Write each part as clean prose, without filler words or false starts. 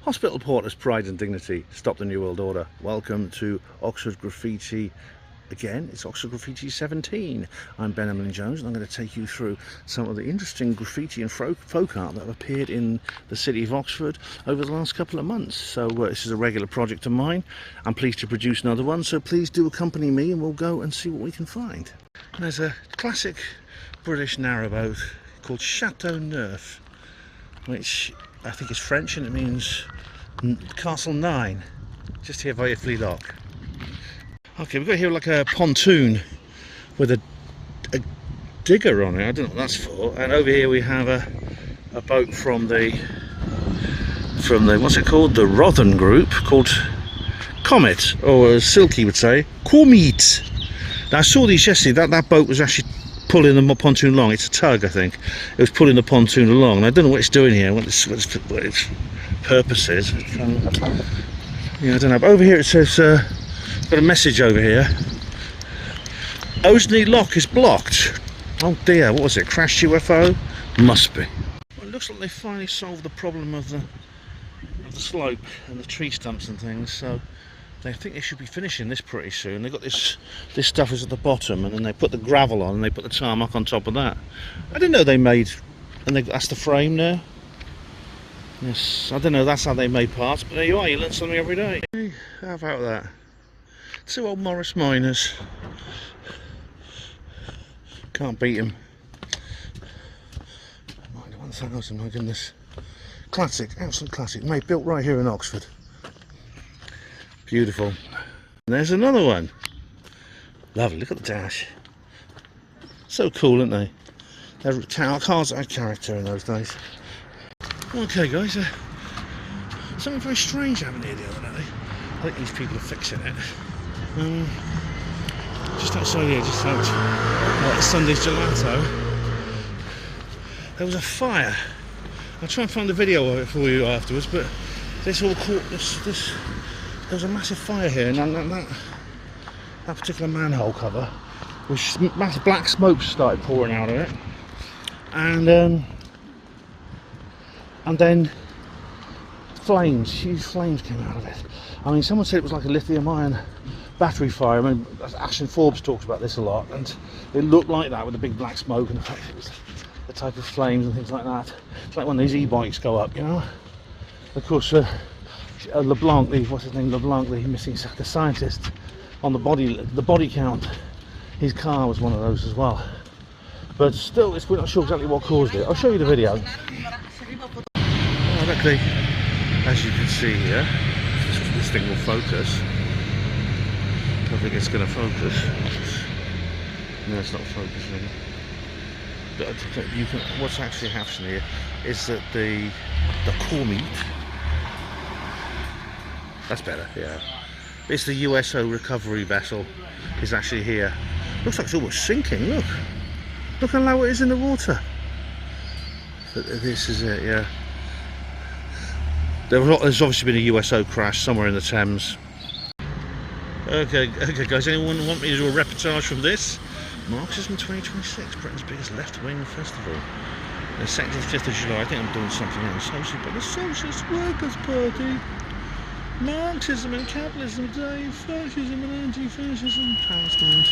Hospital porters, pride and dignity, stop the New World Order. Welcome to Oxford Graffiti. Again, it's Oxford Graffiti 17. I'm Ben Emlyn Jones and I'm going to take you through some of the interesting graffiti and folk art that have appeared in the city of Oxford over the last couple of months. So this is a regular project of mine. I'm pleased to produce another one, so please do accompany me and we'll go and see what we can find. And there's a classic British narrowboat called Chateau Neuf, which I think is French and it means Castle 9, just here by Iffley Lock. Okay, we've got here like a pontoon with a digger on it, I don't know what that's for, and over here we have a boat from the what's it called, the Rothen group, called Comet, or as Silky would say, Comet. Now I saw these yesterday, that boat was actually pulling the pontoon along. It's a tug, I think. It was pulling the pontoon along, and I don't know what it's doing here, what its purpose is. Yeah, I don't know. But over here it says, got a message over here. Oseney Lock is blocked. Oh dear, what was it? Crashed UFO? Must be. Well, it looks like they finally solved the problem of the slope and the tree stumps and things. So they think they should be finishing this pretty soon. They've got this stuff is at the bottom, and then they put the gravel on and they put the tarmac on top of that. I didn't know they made, and that's the frame there. Yes, I don't know, that's how they made parts, but there you are, you learn something every day. How about that? Two old Morris miners. Can't beat them. 91,000, my goodness. Classic, absolute classic, mate, built right here in Oxford. Beautiful. And there's another one. Lovely, look at the dash. So cool, aren't they? Cars had character in those days. Okay guys, something very strange happened here the other day. I think these people are fixing it. Just outside here, just out Sunday's Gelato, there was a fire. I'll try and find a video of it for you afterwards, but this all caught there was a massive fire here, and that particular manhole cover, which massive black smoke started pouring out of it, and then flames, huge flames came out of it. I mean, someone said it was like a lithium-ion battery fire. I mean, Ashton Forbes talks about this a lot, and it looked like that with the big black smoke, and the fact it was the type of flames and things like that. It's like when these e-bikes go up, you know. Of course, LeBlanc, what's his name? LeBlanc, the missing the scientist, on the body count, his car was one of those as well. But still, we're not sure exactly what caused it. I'll show you the video. Well, luckily, as you can see here, this thing will focus. I don't think it's going to focus. No, it's not focusing. But what's actually happening here is that the Comet, that's better, yeah. It's the USO recovery vessel is actually here. Looks like it's almost sinking, look. Look how low it is in the water. But this is it, yeah. There's obviously been a USO crash somewhere in the Thames. Okay guys, anyone want me to do a reportage from this? Marxism 2026, Britain's biggest left-wing festival. The 2nd to the 5th of July, I think I'm doing something else. Hosted by the Socialist Workers' Party. Marxism and capitalism today, fascism and anti-fascism. Palestine.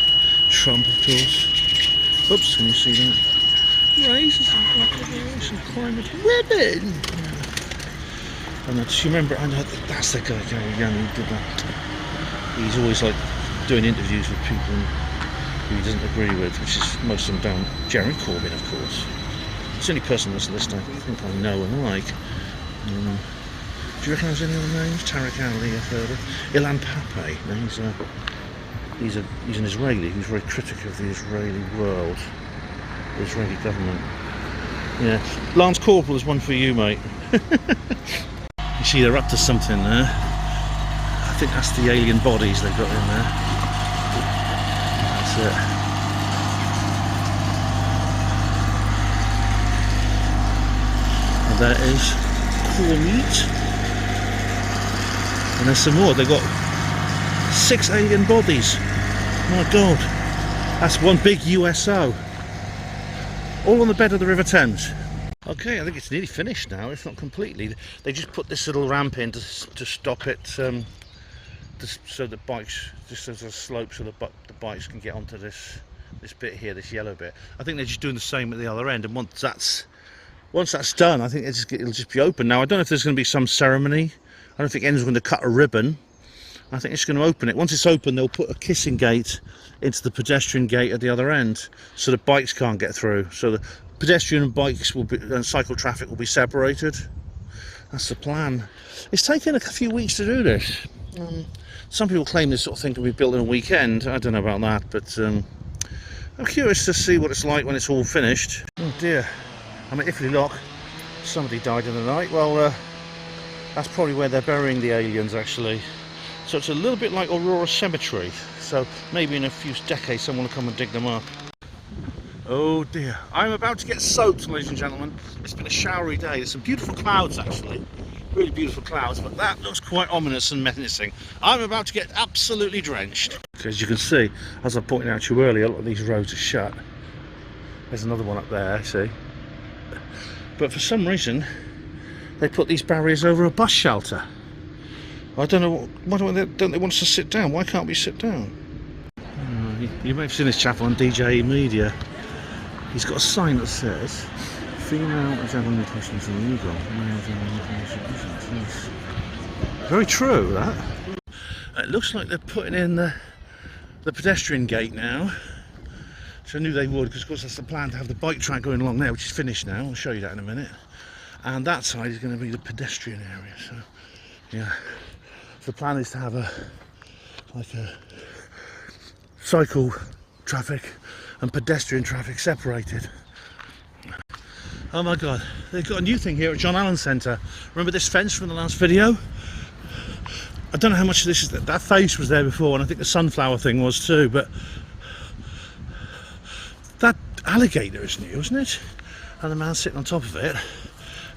Trump, of course. Oops, can you see that? Racism, population, climate, women! And do you remember, I know that's the guy, Gary Young, who did that. He's always like doing interviews with people who he doesn't agree with, which is most of them don't. Jeremy Corbyn, of course. It's the only person on this list I think I know and like. Do you recognise any other names? Tarek Ali, I've heard of. Ilan Pappé. He's an Israeli who's very critical of the Israeli world, the Israeli government. Yeah, Lance Corporal is one for you, mate. You see, they're up to something there. I think that's the alien bodies they've got in there. That's it. And that is Comet. And there's some more. They've got 6 alien bodies. My God. That's one big USO. All on the bed of the River Thames. Okay, I think it's nearly finished now, if not completely. They just put this little ramp in to stop it, so the bikes, just as a slope, so the bikes can get onto this bit here, this yellow bit. I think they're just doing the same at the other end, and once that's done, I think it'll just be open. Now, I don't know if there's going to be some ceremony. I don't think anyone's going to cut a ribbon. I think it's going to open it. Once it's open, they'll put a kissing gate into the pedestrian gate at the other end, so the bikes can't get through. So the pedestrian and bikes and cycle traffic will be separated. That's the plan. It's taken a few weeks to do this. Some people claim this sort of thing can be built in a weekend. I don't know about that, but I'm curious to see what it's like when it's all finished. Oh dear, I'm at Iffley Lock. Somebody died in the night. Well, that's probably where they're burying the aliens, actually. So it's a little bit like Aurora Cemetery. So maybe in a few decades someone will come and dig them up. Oh dear, I'm about to get soaked, ladies and gentlemen. It's been a showery day. There's some beautiful clouds, actually. Really beautiful clouds, but that looks quite ominous and menacing. I'm about to get absolutely drenched. As you can see, as I pointed out to you earlier, a lot of these roads are shut. There's another one up there, see? But for some reason, they put these barriers over a bus shelter. I don't know, why don't they want us to sit down? Why can't we sit down? You may have seen this chap on DJ Media. He's got a sign that says, female and gentleman nutritionist illegal. Yes. Very true, that. It looks like they're putting in the pedestrian gate now. So I knew they would, because of course that's the plan, to have the bike track going along there, which is finished now. I'll show you that in a minute. And that side is going to be the pedestrian area. So yeah, the plan is to have a cycle traffic and pedestrian traffic separated. Oh my god, they've got a new thing here at John Allen Centre. Remember this fence from the last video? I don't know how much of this is, that face was there before, and I think the sunflower thing was too, but that alligator is new, isn't it? And the man sitting on top of it,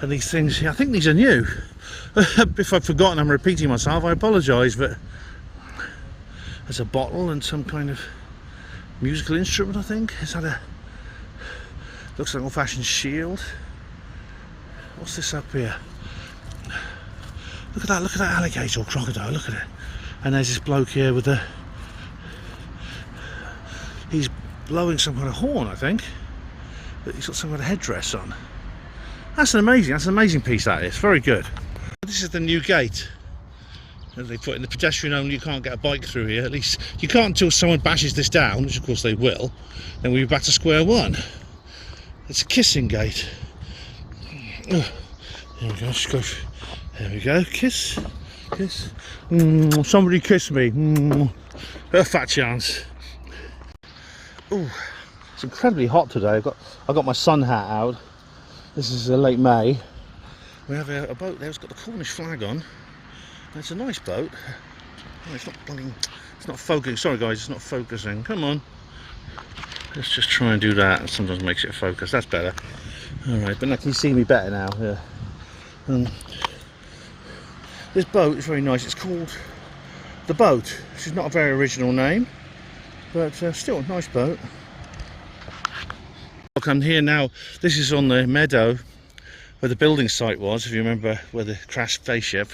and these things here, I think these are new. If I've forgotten, I'm repeating myself, I apologise, but there's a bottle and some kind of musical instrument, I think. Is that looks like an old-fashioned shield. What's this up here? Look at that alligator or crocodile, look at it. And there's this bloke here with he's blowing some kind of horn, I think. But he's got some kind of headdress on. That's an amazing piece, that is. Very good. This is the new gate. As they put in the pedestrian only, you can't get a bike through here. At least you can't until someone bashes this down, which of course they will. Then we'll be back to square one. It's a kissing gate. There we go. Just go. There we go. Kiss. Somebody kiss me. A fat chance. Oh, it's incredibly hot today. I've got my sun hat out. This is late May. We have a boat there. It's got the Cornish flag on. It's a nice boat. Oh, it's not focusing. Sorry guys, it's not focusing. Come on. Let's just try and do that. It sometimes makes it focus. That's better. Alright, but now can you see me better now? Yeah. This boat is very nice. It's called The Boat, which is not a very original name, but still a nice boat. Look, I'm here now. This is on the meadow where the building site was, if you remember, where the crashed spaceship.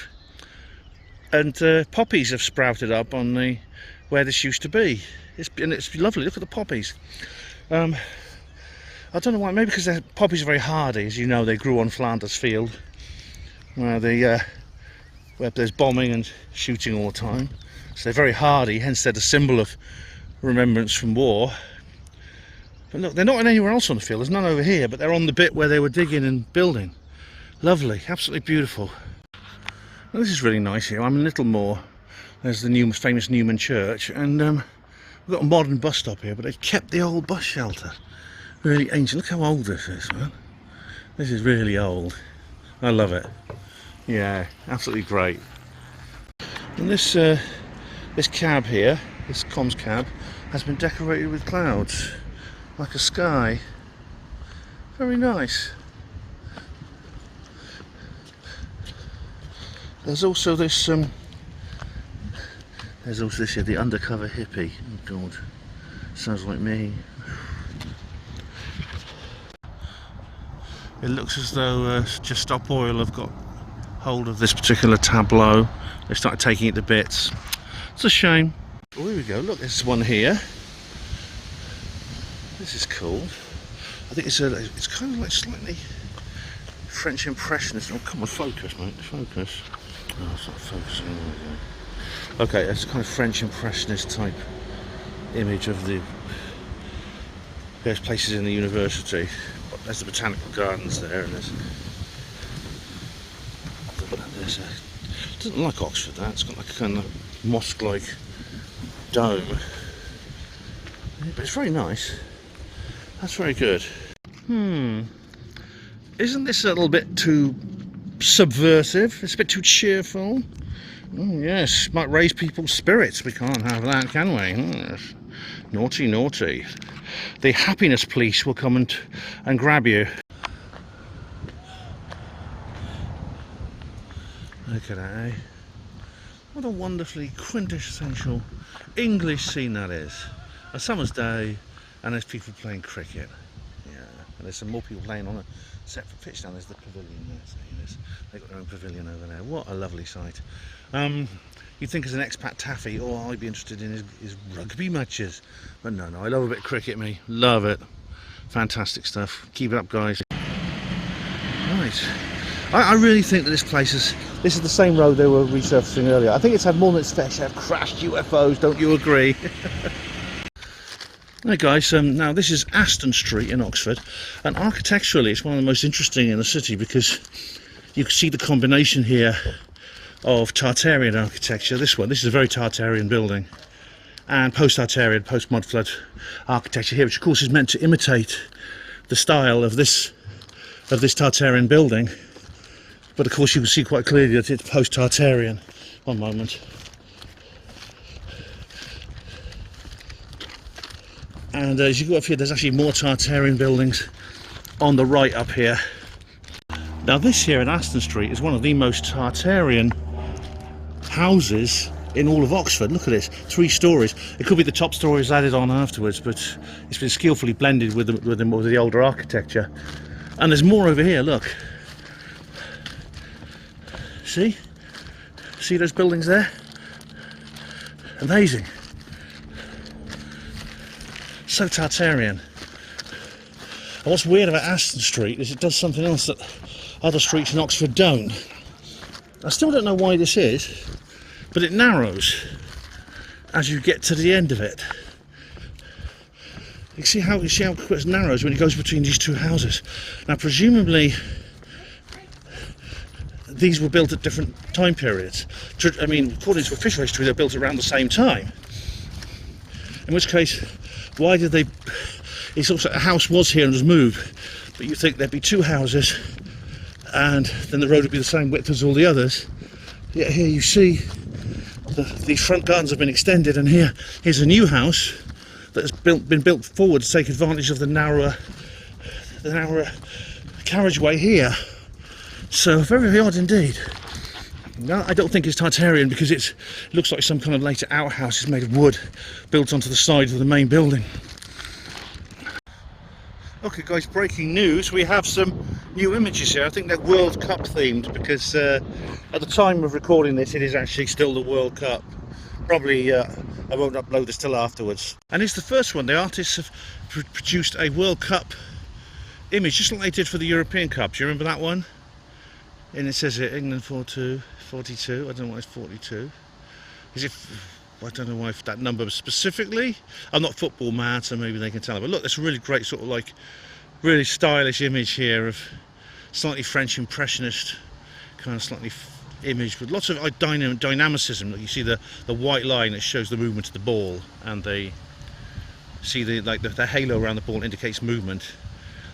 And poppies have sprouted up on where this used to be. It's lovely. Look at the poppies. I don't know why. Maybe because poppies are very hardy, as you know. They grew on Flanders Field, where there's bombing and shooting all the time. So they're very hardy. Hence, they're the symbol of remembrance from war. But look, they're not anywhere else on the field. There's none over here, but they're on the bit where they were digging and building. Lovely. Absolutely beautiful. Well, this is really nice here. I'm in Littlemore. There's the famous Newman Church, and we've got a modern bus stop here, but they've kept the old bus shelter. Really ancient. Look how old this is, man. This is really old. I love it. Yeah, absolutely great. And this cab here, this comms cab, has been decorated with clouds, like a sky. Very nice. There's also this here, the undercover hippie. Oh god, sounds like me. It looks as though Just Stop Oil have got hold of this particular tableau. They started taking it to bits. It's a shame. Oh, here we go. Look, there's one here. This is cool. I think it's kind of like slightly French Impressionist. Oh, come on, focus, mate. Focus. Oh, it's not focusing. Okay, it's kind of French Impressionist type image of the various places in the university. There's the botanical gardens there, and there's it doesn't like Oxford, that. It's got like a kind of mosque-like dome. Yeah, but it's very nice. That's very good. Isn't this a little bit too subversive? It's a bit too cheerful. Oh, yes, might raise people's spirits. We can't have that, can we? Yes. Naughty, naughty. The happiness police will come and grab you. Look at that, eh? What a wonderfully quintessential English scene that is. A summer's day, and there's people playing cricket. Yeah, and there's some more people playing on a separate pitch down. There's the pavilion there. See, they've got their own pavilion over there. What a lovely sight. You'd think as an expat taffy, all I'd be interested in is rugby matches. But no, I love a bit of cricket, me. Love it. Fantastic stuff. Keep it up, guys. Right. I really think that this is the same road they were resurfacing earlier. I think it's had more than its fair share of crashed UFOs, don't you agree? Hey guys, now this is Aston Street in Oxford, and architecturally it's one of the most interesting in the city because you can see the combination here of Tartarian architecture. This is a very Tartarian building, and post-Tartarian, post-mud flood architecture here, which of course is meant to imitate the style of this Tartarian building. But of course you can see quite clearly that it's post-Tartarian. One moment. And as you go up here, there's actually more Tartarian buildings on the right up here. Now this here in Aston Street is one of the most Tartarian houses in all of Oxford. Look at this, 3 stories. It could be the top stories added on afterwards, but it's been skillfully blended with the older architecture. And there's more over here, look. See those buildings there? Amazing. So Tartarian. And what's weird about Aston Street is it does something else that other streets in Oxford don't. I still don't know why this is, but it narrows as you get to the end of it. You see how it narrows when it goes between these 2 houses. Now presumably these were built at different time periods. I mean, according to official history, they're built around the same time. In which case, why did they? It's also a house was here and was moved, but you think there'd be 2 houses, and then the road would be the same width as all the others. Yet here you see these front gardens have been extended, and here's a new house that has been built forward to take advantage of the narrower carriageway here. So very, very odd indeed. No, I don't think it's Tartarian because it looks like some kind of later outhouse is made of wood built onto the side of the main building. Okay guys, breaking news, we have some new images here. I think they're World Cup themed because at the time of recording this it is actually still the World Cup. Probably I won't upload this till afterwards. And it's the first one. The artists have produced a World Cup image just like they did for the European Cup. Do you remember that one? And it says here England 4-2, 42. I don't know why it's 42. Is it? I don't know why that number specifically. I'm not football mad, so maybe they can tell. But look, that's a really great sort of like really stylish image here of slightly French Impressionist kind of slightly image with lots of dynamicism. You see the white line that shows the movement of the ball, and they see the halo around the ball indicates movement.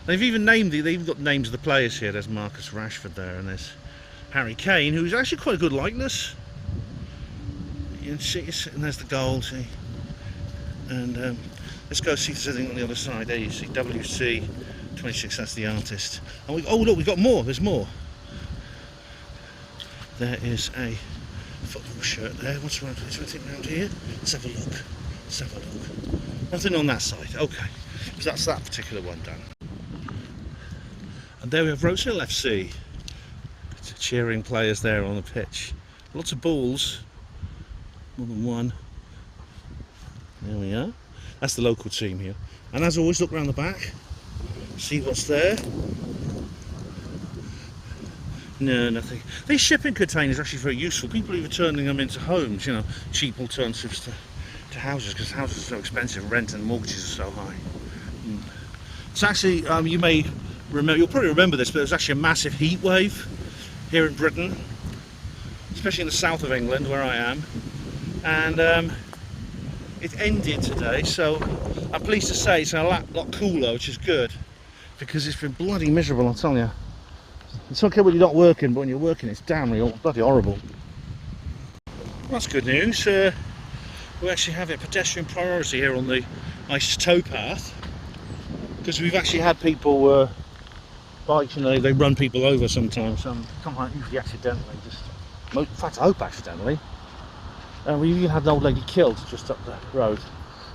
They've even got names of the players here. There's Marcus Rashford there, and there's Harry Kane, who's actually quite a good likeness. You can see, and there's the goal, see. And let's go see something on the other side. There you see WC 26. That's the artist. And oh look, we've got more. There's more. There is a football shirt there. What's around? Is there anything around here? Let's have a look. Let's have a look. Nothing on that side. Okay, so that's that particular one done. And there we have Rose Hill FC. Cheering players there on the pitch. Lots of balls. More than one. There we are. That's the local team here. And as always, look around the back. See what's there. No, nothing. These shipping containers are actually very useful. People are turning them into homes, you know, cheap alternatives to houses, because houses are so expensive, rent and mortgages are so high. It's actually, you may remember, you'll probably remember this, but there was actually a massive heat wave here in Britain, especially in the south of England where I am, and it ended today, so I'm pleased to say it's a lot cooler, which is good, because it's been bloody miserable, I'll tell you. It's okay when you're not working, but when you're working it's damn real, bloody horrible. Well, that's good news. We actually have a pedestrian priority here on the nice towpath, because we've actually had people, bikes, you know, they run people over sometimes, usually accidentally, in fact I hope accidentally. We even had an old lady killed just up the road,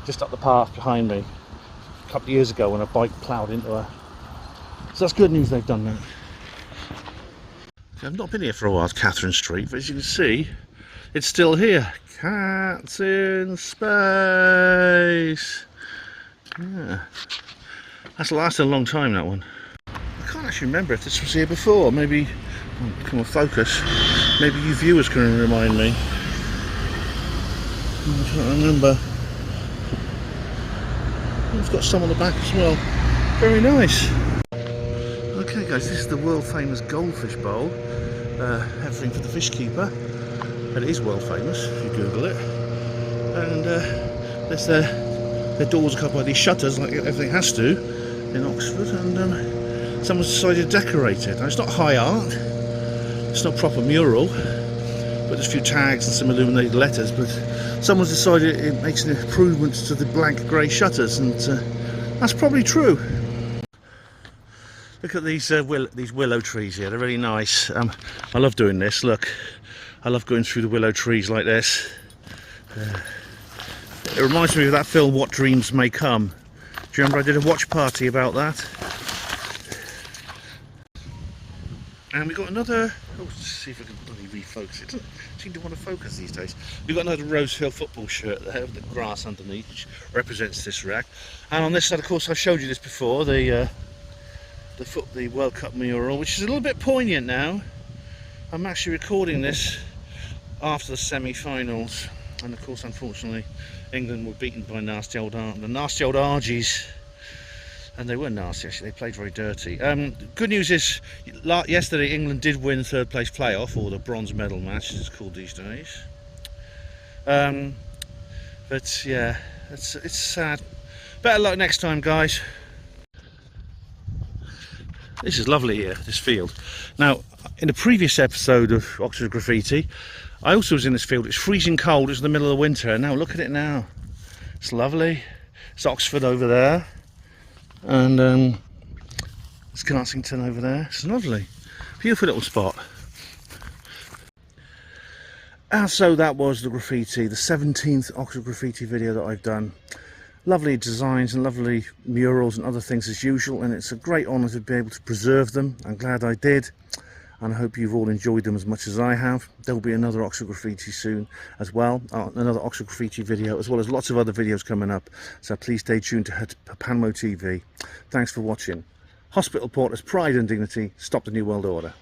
just up the path behind me, a couple of years ago when a bike ploughed into her. So that's good news they've done that. I've not been here for a while, Catherine Street, but as you can see, it's still here. Cats in space. Yeah. That's lasted a long time, that one. I can't actually remember if this was here before. Maybe, come on, focus. Maybe you viewers can remind me. I can't remember. It's got some on the back as well. Very nice. Okay guys, this is the world famous goldfish bowl. Everything for the fish keeper. And it is world famous if you Google it. And there's their doors are covered by these shutters like everything has to in Oxford, and someone's decided to decorate it. Now it's not high art, it's not proper mural, but there's a few tags and some illuminated letters, but someone's decided it makes an improvement to the blank grey shutters, and that's probably true. Look at these willow trees here, they're really nice. I love doing this, look. I love going through the willow trees like this. It reminds me of that film, What Dreams May Come. Do you remember I did a watch party about that? And we got another, let's see if I can bloody refocus it. Doesn't seem to want to focus these days. We've got another Rose Hill football shirt there with the grass underneath, which represents this rack. And on this side, of course, I showed you this before, the World Cup mural, which is a little bit poignant now. I'm actually recording this after the semi-finals, and of course, unfortunately, England were beaten by the nasty old Argies, and they were nasty actually. They played very dirty. Good news is, yesterday England did win third place playoff, or the bronze medal match as it's called these days. But yeah, it's sad. Better luck next time, guys. This is lovely here, this field. Now, in the previous episode of Oxford Graffiti, I also was in this field. It's freezing cold, it's in the middle of the winter. Now look at it now. It's lovely. It's Oxford over there. And it's Garsington over there. It's lovely. Beautiful little spot. And so that was the graffiti, the 17th Oxford Graffiti video that I've done. Lovely designs and lovely murals and other things as usual, and it's a great honour to be able to preserve them. I'm glad I did, and I hope you've all enjoyed them as much as I have. There will be another Oxford Graffiti soon as well, another Oxford Graffiti video, as well as lots of other videos coming up, so please stay tuned to Panmo TV. Thanks for watching. Hospital Porters, pride and dignity, stop the New World Order.